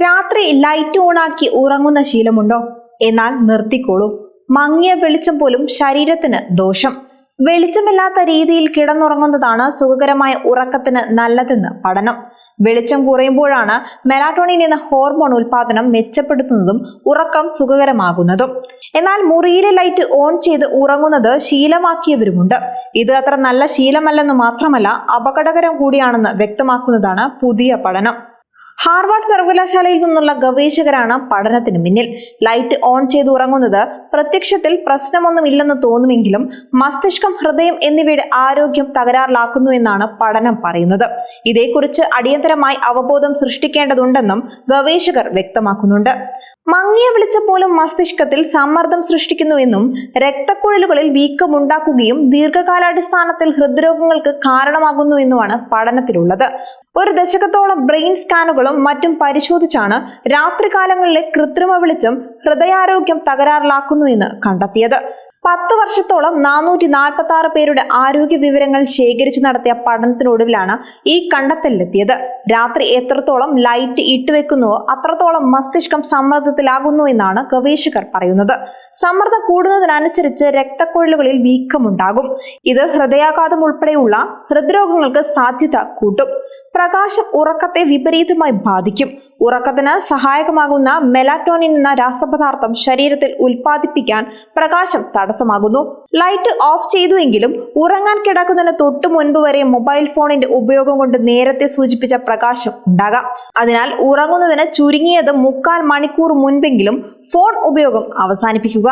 രാത്രി ലൈറ്റ് ഓണാക്കി ഉറങ്ങുന്ന ശീലമുണ്ടോ? എന്നാൽ നിർത്തിക്കോളൂ. മങ്ങിയ വെളിച്ചം പോലും ശരീരത്തിന് ദോഷം. വെളിച്ചമില്ലാത്ത രീതിയിൽ കിടന്നുറങ്ങുന്നതാണ് സുഖകരമായ ഉറക്കത്തിന് നല്ലതെന്ന് പഠനം. വെളിച്ചം കുറയുമ്പോഴാണ് മെലാറ്റോണിൻ എന്ന ഹോർമോൺ ഉൽപാദനം മെച്ചപ്പെടുത്തുന്നതും ഉറക്കം സുഖകരമാകുന്നതും. എന്നാൽ മുറിയിലെ ലൈറ്റ് ഓൺ ചെയ്ത് ഉറങ്ങുന്നത് ശീലമാക്കിയവരുമുണ്ട്. ഇത് അത്ര നല്ല ശീലമല്ലെന്ന് മാത്രമല്ല, അപകടകരം കൂടിയാണെന്ന് വ്യക്തമാക്കുന്നതാണ് പുതിയ പഠനം. ഹാർവാർഡ് സർവകലാശാലയിൽ നിന്നുള്ള ഗവേഷകരാണ് പഠനത്തിന് പിന്നിൽ. ലൈറ്റ് ഓൺ ചെയ്ത് ഉറങ്ങുന്നത് പ്രത്യക്ഷത്തിൽ പ്രശ്നമൊന്നുമില്ലെന്ന് തോന്നുമെങ്കിലും മസ്തിഷ്കം, ഹൃദയം എന്നിവയുടെ ആരോഗ്യം തകരാറിലാക്കുന്നു എന്നാണ് പഠനം പറയുന്നത്. ഇതേക്കുറിച്ച് അടിയന്തരമായി അവബോധം സൃഷ്ടിക്കേണ്ടതുണ്ടെന്നും ഗവേഷകർ വ്യക്തമാക്കുന്നുണ്ട്. മങ്ങിയ വെളിച്ചം പോലും മസ്തിഷ്കത്തിൽ സമ്മർദ്ദം സൃഷ്ടിക്കുന്നുവെന്നും രക്തക്കുഴലുകളിൽ വീക്കമുണ്ടാക്കുകയും ദീർഘകാലാടിസ്ഥാനത്തിൽ ഹൃദ്രോഗങ്ങൾക്ക് കാരണമാകുന്നുവെന്നുമാണ് പഠനത്തിലുള്ളത്. ഒരു ദശകത്തോളം ബ്രെയിൻ സ്കാനുകളും മറ്റും പരിശോധിച്ചാണ് രാത്രികാലങ്ങളിലെ കൃത്രിമ വെളിച്ചം ഹൃദയാരോഗ്യം തകരാറിലാക്കുന്നുവെന്ന് കണ്ടെത്തിയത്. 10 വർഷത്തോളം 446 പേരുടെ ആരോഗ്യ വിവരങ്ങൾ ശേഖരിച്ചു നടത്തിയ പഠനത്തിനൊടുവിലാണ് ഈ കണ്ടെത്തലിലെത്തിയത്. രാത്രി എത്രത്തോളം ലൈറ്റ് ഇട്ടുവെക്കുന്നുവോ അത്രത്തോളം മസ്തിഷ്കം സമ്മർദ്ദത്തിലാകുന്നു എന്നാണ് ഗവേഷകർ പറയുന്നത്. സമ്മർദ്ദം കൂടുന്നതിനനുസരിച്ച് രക്തക്കുഴലുകളിൽ വീക്കമുണ്ടാകും. ഇത് ഹൃദയാഘാതം ഉൾപ്പെടെയുള്ള ഹൃദ്രോഗങ്ങൾക്ക് സാധ്യത കൂട്ടും. പ്രകാശം ഉറക്കത്തെ വിപരീതമായി ബാധിക്കും. ഉറക്കത്തിന് സഹായകമാകുന്ന മെലാറ്റോണിൻ എന്ന രാസപദാർത്ഥം ശരീരത്തിൽ ഉൽപ്പാദിപ്പിക്കാൻ പ്രകാശം തടസ്സമാകുന്നു. ലൈറ്റ് ഓഫ് ചെയ്തുവെങ്കിലും ഉറങ്ങാൻ കിടക്കുന്നതിന് തൊട്ടു മുൻപ് വരെ മൊബൈൽ ഫോണിന്റെ ഉപയോഗം കൊണ്ട് നേരത്തെ സൂചിപ്പിച്ച പ്രകാശം ഉണ്ടാകാം. അതിനാൽ ഉറങ്ങുന്നതിന് ചുരുങ്ങിയത് 3/4 മണിക്കൂർ മുൻപെങ്കിലും ഫോൺ ഉപയോഗം അവസാനിപ്പിക്കുക.